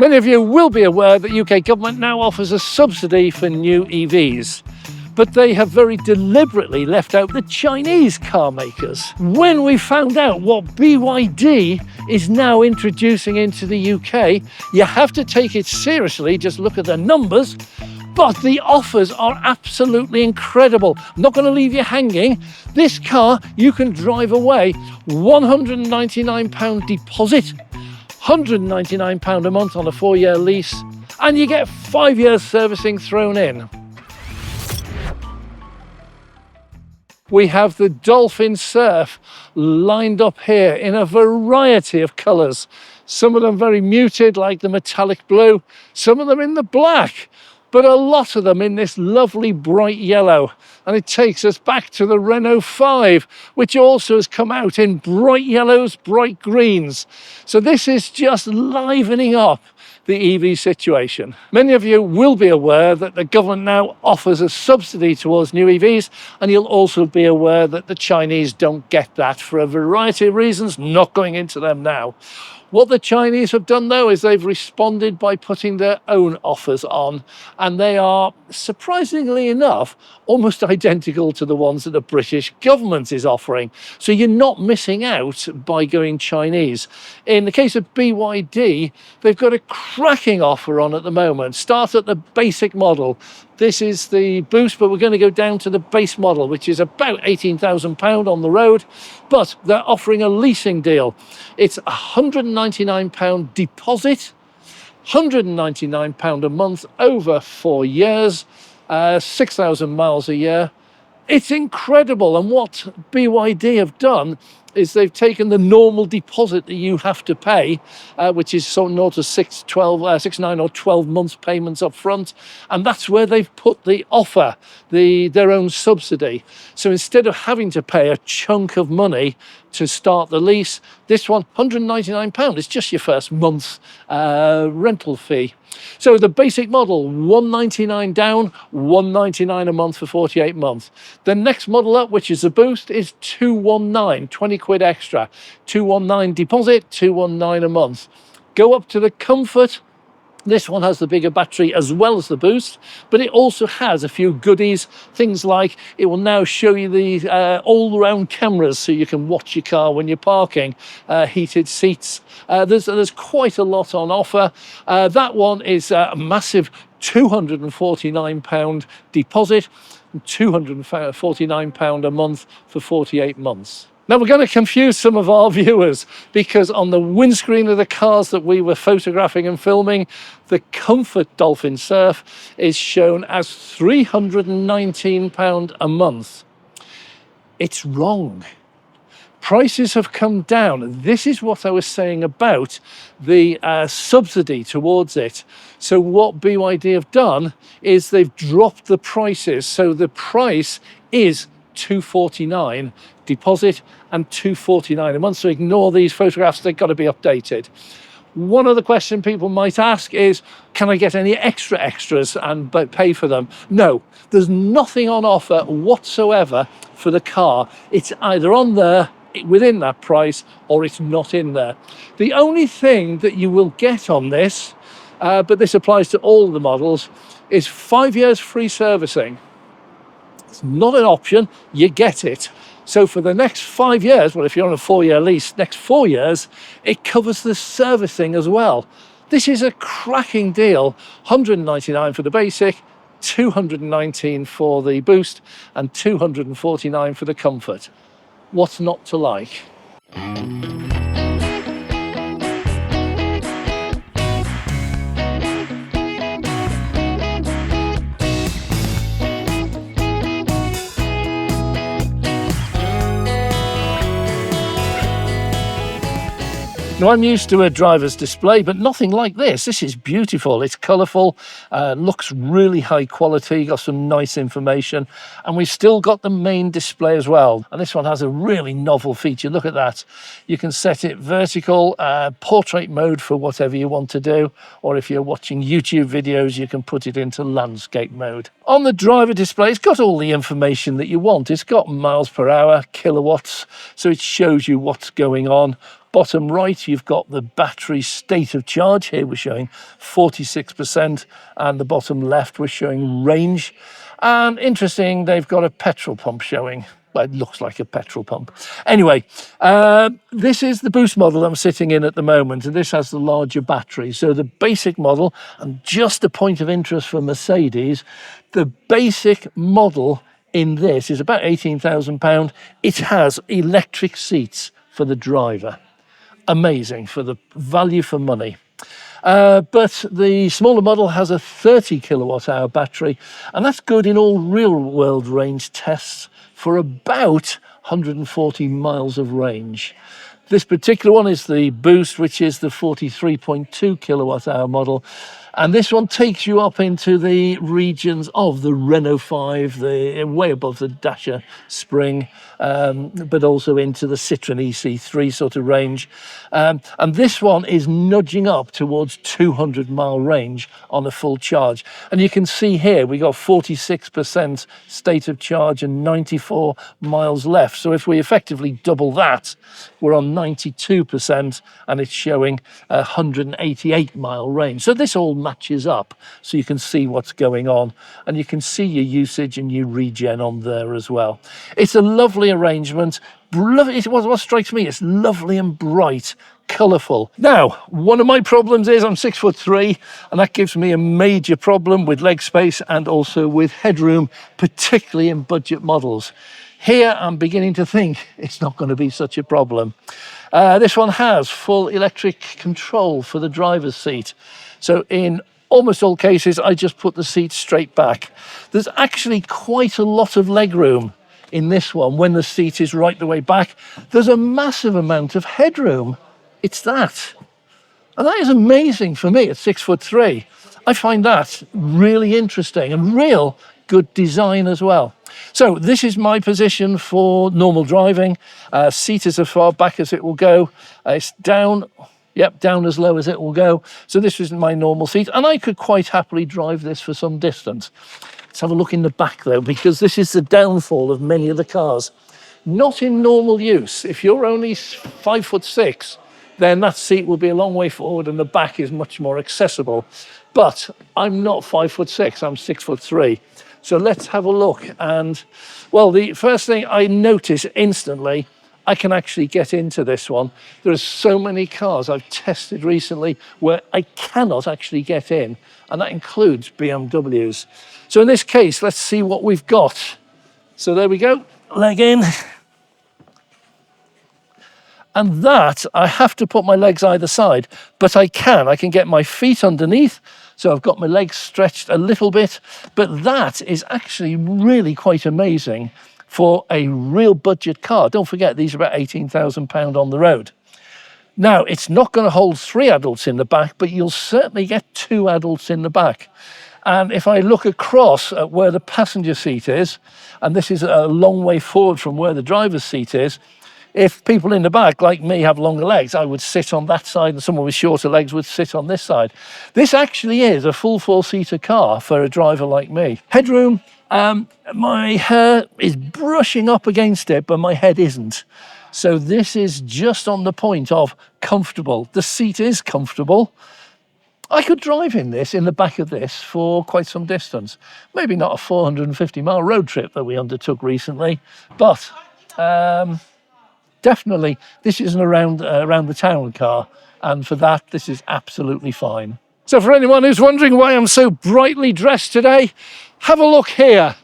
Many of you will be aware that UK government now offers a subsidy for new EVs, but they have very deliberately left out the Chinese car makers. When we found out what BYD is now introducing into the UK, you have to take it seriously, just look at the numbers, but the offers are absolutely incredible. I'm not going to leave you hanging. This car you can drive away, £199 deposit, £199 a month on a 4-year lease, and you get 5 years servicing thrown in. We have the Dolphin Surf lined up here in a variety of colours. Some of them very muted, like the metallic blue, some of them in the black, but a lot of them in this lovely bright yellow. And it takes us back to the Renault 5, which also has come out in bright yellows, bright greens. So this is just livening up the EV situation. Many of you will be aware that the government now offers a subsidy towards new EVs, and you'll also be aware that the Chinese don't get that for a variety of reasons, not going into them now. What the Chinese have done, though, is they've responded by putting their own offers on, and they are, surprisingly enough, almost identical to the ones that the British government is offering. So you're not missing out by going Chinese. In the case of BYD, they've got a cracking offer on at the moment. Start at the basic model. This is the Boost, but we're going to go down to the base model, which is about £18,000 on the road, but they're offering a leasing deal. It's £199 deposit, £199 a month over 4 years, 6,000 miles a year. It's incredible. And what BYD have done is they've taken the normal deposit that you have to pay, which is sort of 6, 9 or 12 months payments up front, and that's where they've put the offer, their own subsidy. So instead of having to pay a chunk of money to start the lease, this one, £199, it's just your first month's rental fee. So the basic model, £199 down, £199 a month for 48 months. The next model up, which is the Boost, is £219, 20 quid extra. £219 deposit, £219 a month. Go up to the Comfort. This one has the bigger battery as well as the Boost, but it also has a few goodies, things like it will now show you the all-round cameras so you can watch your car when you're parking, heated seats. There's quite a lot on offer. That one is a massive £249 deposit, and £249 a month for 48 months. Now, we're going to confuse some of our viewers because on the windscreen of the cars that we were photographing and filming, the Comfort Dolphin Surf is shown as £319 a month. It's wrong. Prices have come down. This is what I was saying about the subsidy towards it. So what BYD have done is they've dropped the prices. So the price is £249 deposit and £249 a month. So ignore these photographs, they've got to be updated. One other question people might ask is, can I get any extras and pay for them? No, there's nothing on offer whatsoever for the car. It's either on there within that price or it's not in there. The only thing that you will get on this, but this applies to all the models, is 5 years free servicing. It's not an option, you get it. So for the next 5 years, well, if you're on a 4-year lease, next 4 years, it covers the servicing as well. This is a cracking deal. £199 for the basic, £219 for the Boost, and £249 for the Comfort. What's not to like? Now, I'm used to a driver's display, but nothing like this. This is beautiful. It's colourful, looks really high quality, got some nice information, and we've still got the main display as well. And this one has a really novel feature. Look at that. You can set it vertical, portrait mode for whatever you want to do, or if you're watching YouTube videos, you can put it into landscape mode. On the driver display, it's got all the information that you want. It's got miles per hour, kilowatts, so it shows you what's going on. Bottom right, you've got the battery state of charge. Here we're showing 46%, and the bottom left we're showing range. And interesting, they've got a petrol pump showing. Well, it looks like a petrol pump. Anyway, this is the Boost model I'm sitting in at the moment, and this has the larger battery. So the basic model, and just a point of interest for Mercedes, the basic model in this is about £18,000. It has electric seats for the driver. Amazing for the value for money. But the smaller model has a 30 kilowatt hour battery, and that's good in all real world range tests for about 140 miles of range. This particular one is the Boost, which is the 43.2 kilowatt hour model. And this one takes you up into the regions of the Renault 5, way above the Dacia Spring, but also into the Citroën EC3 sort of range. And this one is nudging up towards 200-mile range on a full charge. And you can see here we got 46% state of charge and 94 miles left. So if we effectively double that, we're on 92%, and it's showing 188-mile range. So this all matches up, so you can see what's going on, and you can see your usage and your regen on there as well. It's a lovely arrangement. What strikes me, it's lovely and bright, colourful. Now, one of my problems is I'm 6'3", and that gives me a major problem with leg space and also with headroom, particularly in budget models. Here, I'm beginning to think it's not going to be such a problem. This one has full electric control for the driver's seat. So in almost all cases, I just put the seat straight back. There's actually quite a lot of leg room in this one when the seat is right the way back. There's a massive amount of headroom. It's that. And that is amazing for me at 6'3". I find that really interesting and real good design as well. So this is my position for normal driving. Seat is as far back as it will go. It's down. Yep, down as low as it will go. So this is my normal seat, and I could quite happily drive this for some distance. Let's have a look in the back though, because this is the downfall of many of the cars. Not in normal use. If you're only 5'6", then that seat will be a long way forward and the back is much more accessible. But I'm not 5'6", I'm 6'3". So let's have a look. And well, the first thing I notice instantly, I can actually get into this one. There are so many cars I've tested recently where I cannot actually get in, and that includes BMWs. So in this case, let's see what we've got. So there we go, leg in. And that, I have to put my legs either side, but I can get my feet underneath. So I've got my legs stretched a little bit, but that is actually really quite amazing for a real budget car. Don't forget, these are about £18,000 on the road. Now, it's not going to hold 3 adults in the back, but you'll certainly get 2 adults in the back. And if I look across at where the passenger seat is, and this is a long way forward from where the driver's seat is, if people in the back, like me, have longer legs, I would sit on that side, and someone with shorter legs would sit on this side. This actually is a full 4-seater car for a driver like me. Headroom, my hair is brushing up against it, but my head isn't. So this is just on the point of comfortable. The seat is comfortable. I could drive in the back of this for quite some distance. Maybe not a 450-mile road trip that we undertook recently, but definitely this is an around the town car, and for that, this is absolutely fine. So for anyone who's wondering why I'm so brightly dressed today, have a look here.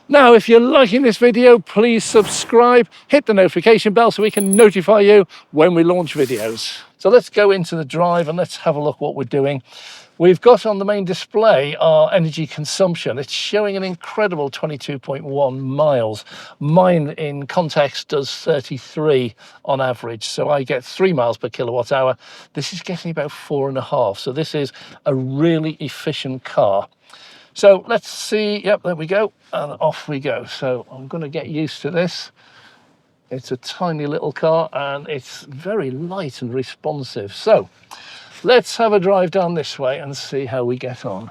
Now, if you're liking this video, please subscribe, hit the notification bell so we can notify you when we launch videos. So let's go into the drive and let's have a look what we're doing. We've got on the main display our energy consumption. It's showing an incredible 22.1 miles. Mine, in context, does 33 on average. So I get 3 miles per kilowatt hour. This is getting about 4.5. So this is a really efficient car. So let's see. Yep, there we go. And off we go. So I'm going to get used to this. It's a tiny little car and it's very light and responsive. So let's have a drive down this way and see how we get on.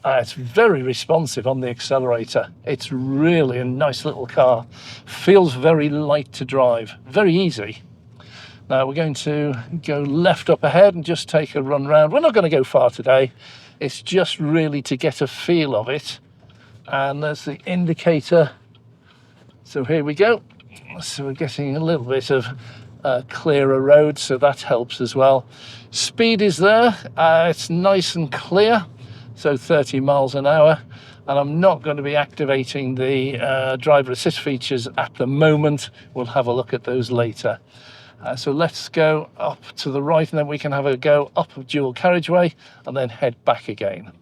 It's very responsive on the accelerator. It's really a nice little car. Feels very light to drive, very easy. Now we're going to go left up ahead and just take a run round. We're not going to go far today. It's just really to get a feel of it. And there's the indicator. So here we go. So we're getting a little bit of clearer road, so that helps as well. Speed is there. It's nice and clear. So 30 miles an hour. And I'm not going to be activating the driver assist features at the moment. We'll have a look at those later. So let's go up to the right, and then we can have a go up a dual carriageway and then head back again.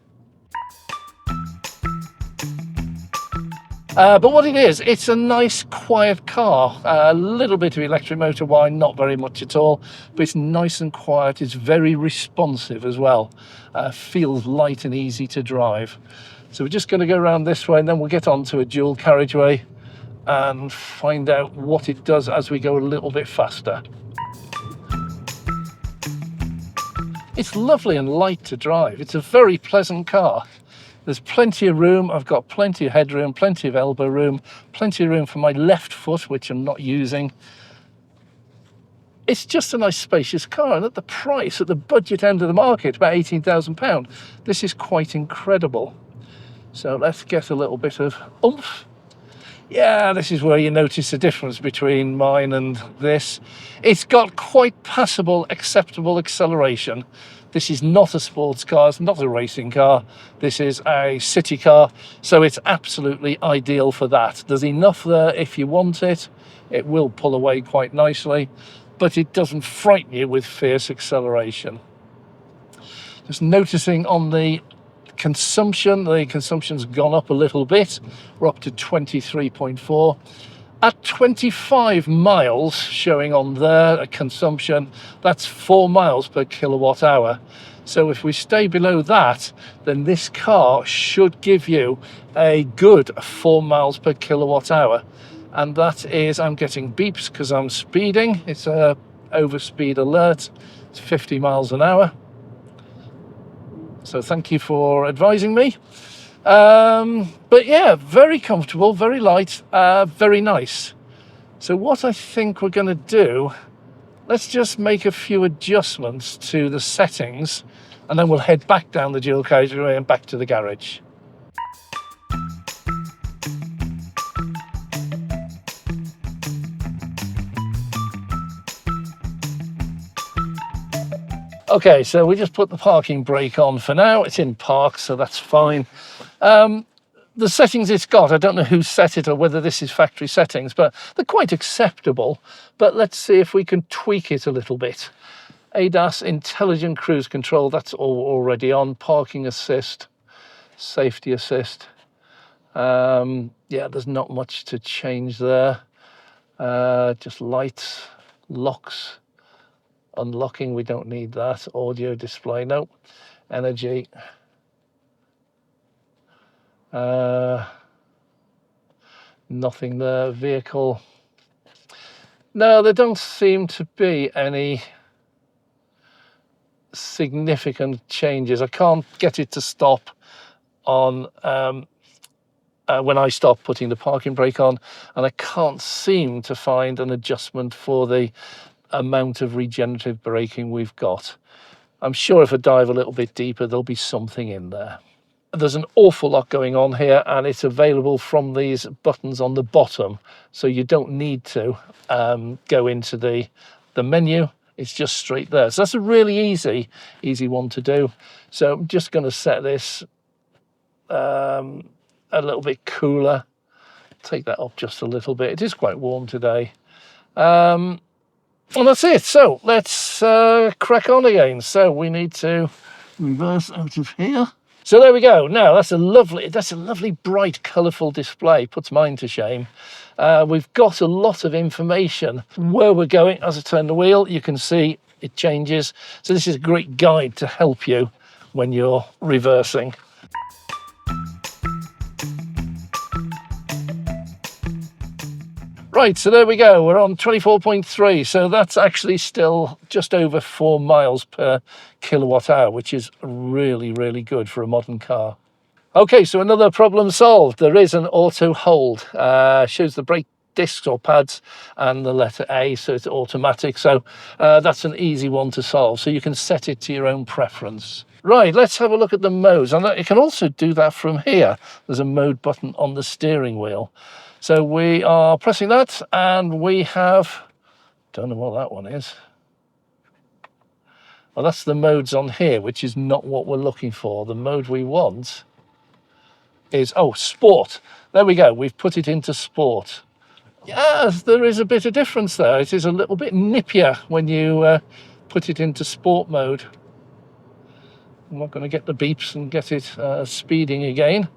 But what it is, it's a nice quiet car. A little bit of electric motor whine, not very much at all, but it's nice and quiet. It's very responsive as well. Feels light and easy to drive. So we're just going to go around this way, and then we'll get onto a dual carriageway and find out what it does as we go a little bit faster. It's lovely and light to drive. It's a very pleasant car. There's plenty of room. I've got plenty of headroom, plenty of elbow room, plenty of room for my left foot, which I'm not using. It's just a nice spacious car, and at the price, at the budget end of the market, about £18,000, this is quite incredible. So let's get a little bit of oomph. Yeah, this is where you notice the difference between mine and this. It's got quite passable, acceptable acceleration. This is not a sports car, it's not a racing car. This is a city car, so it's absolutely ideal for that. There's enough there if you want it. It will pull away quite nicely, but it doesn't frighten you with fierce acceleration. Just noticing on the consumption's gone up a little bit. We're up to 23.4. At 25 miles showing on there, a consumption, that's 4 miles per kilowatt hour. So if we stay below that, then this car should give you a good 4 miles per kilowatt hour. And that is, I'm getting beeps because I'm speeding. It's a overspeed alert. It's 50 miles an hour. So thank you for advising me. But yeah, very comfortable, very light, very nice. So what I think we're going to do, let's just make a few adjustments to the settings, and then we'll head back down the dual carriageway and back to the garage. Okay, so we just put the parking brake on for now. It's in park, so that's fine. The settings it's got, I don't know who set it or whether this is factory settings, but they're quite acceptable. But let's see if we can tweak it a little bit. ADAS, intelligent cruise control, that's all already on. Parking assist, safety assist. Yeah, there's not much to change there. Just lights, locks. Unlocking, we don't need that. Audio display, no. Energy. Nothing there. Vehicle. No, there don't seem to be any significant changes. I can't get it to stop on when I stop putting the parking brake on, and I can't seem to find an adjustment for the amount of regenerative braking we've got. I'm sure if I dive a little bit deeper, there'll be something in there. There's an awful lot going on here, and it's available from these buttons on the bottom, so you don't need to go into the menu. It's just straight there. So that's a really easy one to do. So I'm just going to set this a little bit cooler. Take that up just a little bit. It is quite warm today. And that's it. So let's crack on again. So we need to reverse out of here. So there we go. Now that's a lovely bright colourful display. Puts mine to shame. We've got a lot of information where we're going. As I turn the wheel, you can see it changes. So this is a great guide to help you when you're reversing. Right, so there we go. We're on 24.3. So that's actually still just over 4 miles per kilowatt hour, which is really, really good for a modern car. Okay, so another problem solved. There is an auto hold. Shows the brake discs or pads and the letter A, so it's automatic. So that's an easy one to solve. So you can set it to your own preference. Right, let's have a look at the modes. And you can also do that from here. There's a mode button on the steering wheel. So we are pressing that, and we have, don't know what that one is. Well, that's the modes on here, which is not what we're looking for. The mode we want is, oh, sport. There we go. We've put it into sport. Yes, there is a bit of difference there. It is a little bit nippier when you put it into sport mode. I'm not going to get the beeps and get it speeding again.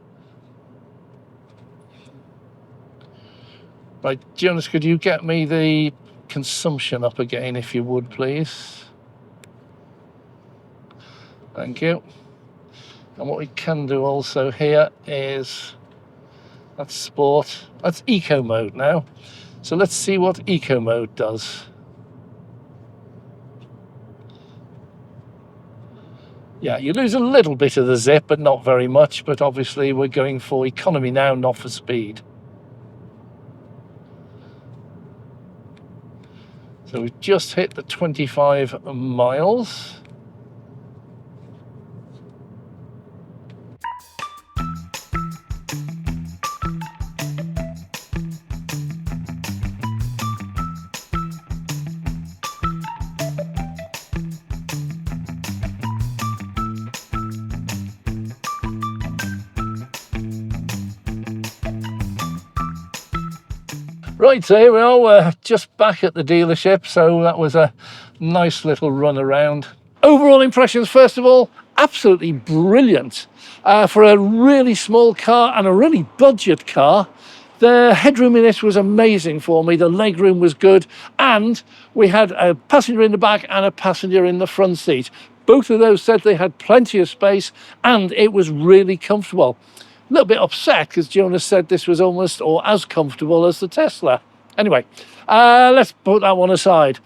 Right, Jonas, could you get me the consumption up again, if you would, please? Thank you. And what we can do also here is, that's sport, that's eco mode now. So let's see what eco mode does. Yeah, you lose a little bit of the zip, but not very much. But obviously we're going for economy now, not for speed. So we've just hit the 25 miles. Right, so here we are, we're just back at the dealership, so that was a nice little run around. Overall impressions, first of all, absolutely brilliant. For a really small car and a really budget car, the headroom in it was amazing for me, the legroom was good, and we had a passenger in the back and a passenger in the front seat. Both of those said they had plenty of space and it was really comfortable. A little bit upset because Jonas said this was almost or as comfortable as the Tesla. Anyway, let's put that one aside.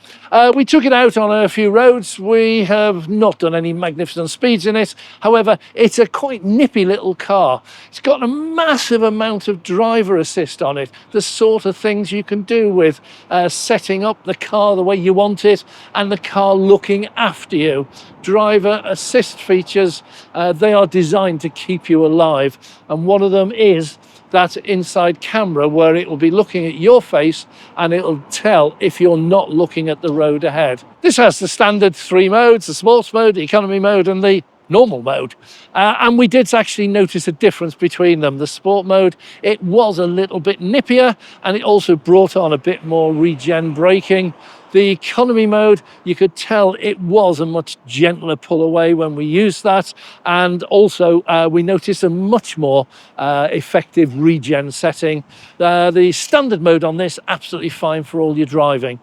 We took it out on a few roads. We have not done any magnificent speeds in it. However, it's a quite nippy little car. It's got a massive amount of driver assist on it. The sort of things you can do with setting up the car the way you want it and the car looking after you. Driver assist features, they are designed to keep you alive. And one of them is that inside camera where it will be looking at your face and it'll tell if you're not looking at the road ahead. This has the standard 3 modes, the sports mode, the economy mode and the normal mode. And we did actually notice a difference between them. The sport mode, it was a little bit nippier and it also brought on a bit more regen braking. The economy mode, you could tell it was a much gentler pull away when we used that. And also we noticed a much more effective regen setting. The standard mode on this, absolutely fine for all your driving.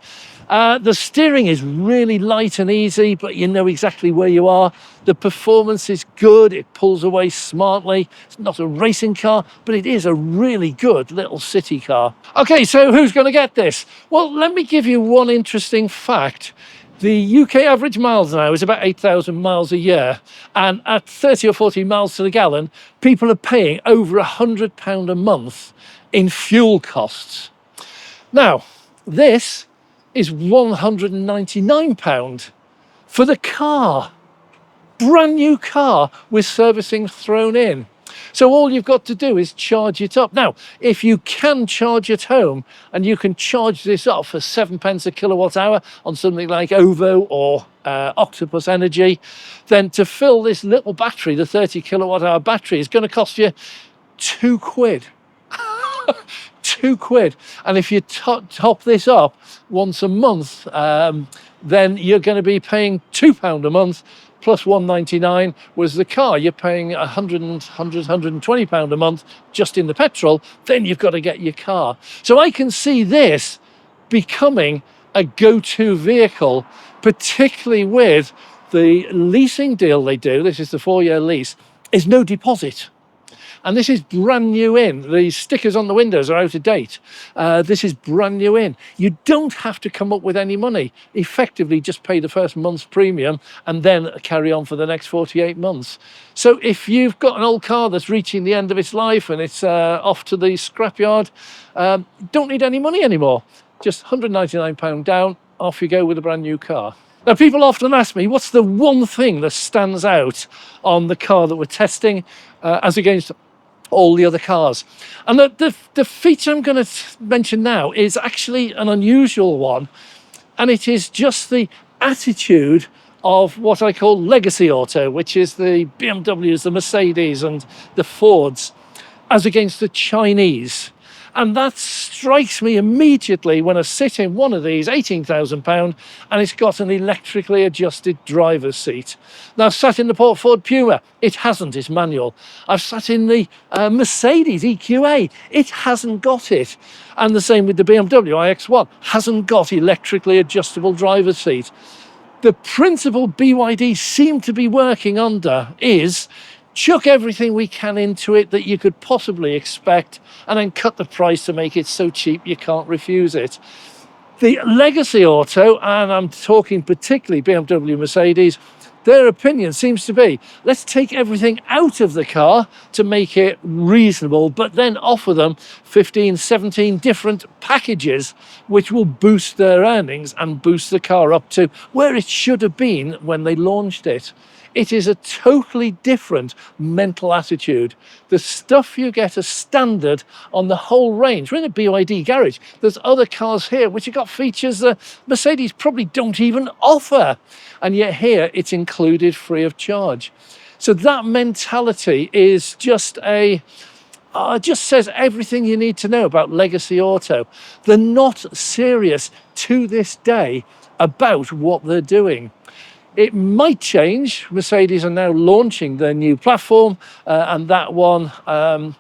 The steering is really light and easy, but you know exactly where you are. The performance is good. It pulls away smartly. It's not a racing car, but it is a really good little city car. Okay, so who's going to get this? Well, let me give you one interesting fact. The UK average miles now is about 8,000 miles a year. And at 30 or 40 miles to the gallon, people are paying over £100 a month in fuel costs. Now, this is £199 for the car. Brand new car with servicing thrown in. So all you've got to do is charge it up. Now, if you can charge at home and you can charge this up for 7 pence a kilowatt hour on something like OVO or Octopus Energy, then to fill this little battery, the 30 kilowatt hour battery, is going to cost you £2. £2. And if you top this up once a month, then you're going to be paying £2 a month plus £199 was the car. You're paying £120 a month just in the petrol. Then you've got to get your car. So I can see this becoming a go-to vehicle, particularly with the leasing deal they do. This is the 4-year lease. Is no deposit. And this is brand new in. The stickers on the windows are out of date. This is brand new in. You don't have to come up with any money. Effectively, just pay the first month's premium and then carry on for the next 48 months. So if you've got an old car that's reaching the end of its life and it's off to the scrapyard, don't need any money anymore. Just £199 down, off you go with a brand new car. Now, people often ask me, what's the one thing that stands out on the car that we're testing as against all the other cars? And the feature I'm going to mention now is actually an unusual one, and it is just the attitude of what I call legacy auto, which is the BMWs, the Mercedes and the Fords, as against the Chinese. And that strikes me immediately when I sit in one of these, £18,000, and it's got an electrically adjusted driver's seat. Now, I've sat in the Port Ford Puma, it hasn't, it's manual. I've sat in the Mercedes EQA, it hasn't got it. And the same with the BMW iX1, hasn't got electrically adjustable driver's seat. The principle BYD seem to be working under is chuck everything we can into it that you could possibly expect and then cut the price to make it so cheap you can't refuse it. The legacy auto, and I'm talking particularly BMW, Mercedes, their opinion seems to be, let's take everything out of the car to make it reasonable, but then offer them 15, 17 different packages which will boost their earnings and boost the car up to where it should have been when they launched it. It is a totally different mental attitude. The stuff you get as standard on the whole range. We're in a BYD garage. There's other cars here which have got features that Mercedes probably don't even offer. And yet here it's included free of charge. So that mentality is just just says everything you need to know about legacy auto. They're not serious to this day about what they're doing. It might change. Mercedes are now launching their new platform, and that one, I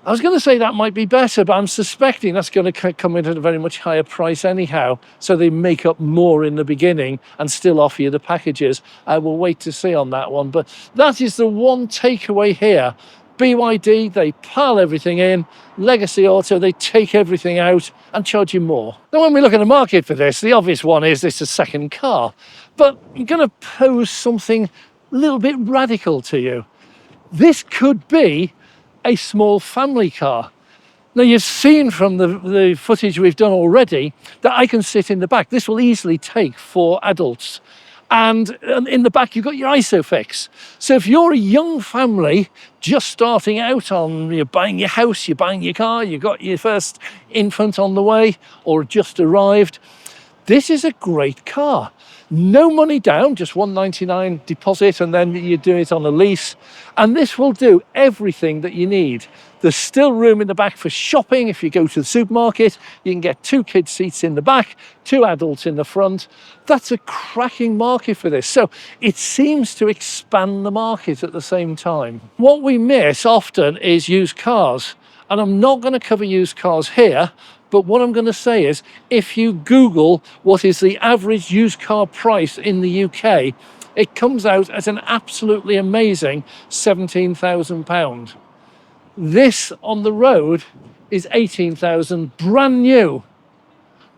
was going to say that might be better, but I'm suspecting that's going to come in at a very much higher price anyhow, so they make up more in the beginning and still offer you the packages. We'll wait to see on that one, but that is the one takeaway here. BYD, they pile everything in. Legacy auto, they take everything out and charge you more. Now, when we look at the market for this, the obvious one is this is a second car. But I'm going to pose something a little bit radical to you. This could be a small family car. Now, you've seen from the footage we've done already that I can sit in the back. This will easily take 4 adults. And in the back, you've got your ISOFIX. So if you're a young family just starting out on, you're buying your house, you're buying your car, you've got your first infant on the way or just arrived, this is a great car. No money down, just $199 deposit, and then you do it on a lease. And this will do everything that you need. There's still room in the back for shopping. If you go to the supermarket, you can get 2 kids seats in the back, 2 adults in the front. That's a cracking market for this. So it seems to expand the market at the same time. What we miss often is used cars. And I'm not going to cover used cars here, but what I'm going to say is, if you Google what is the average used car price in the UK, it comes out as an absolutely amazing £17,000. This on the road is £18,000, brand new,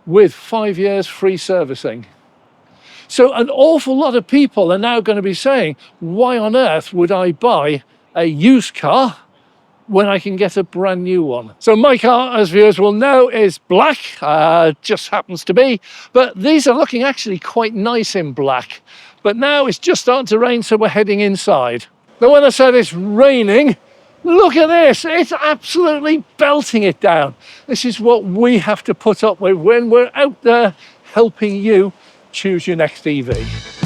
with 5 years free servicing. So an awful lot of people are now going to be saying, why on earth would I buy a used car when I can get a brand new one? So my car, as viewers will know, is black, just happens to be, but these are looking actually quite nice in black. But now it's just starting to rain, so we're heading inside. Now, when I said it's raining, look at this, it's absolutely belting it down. This is what we have to put up with when we're out there helping you choose your next EV.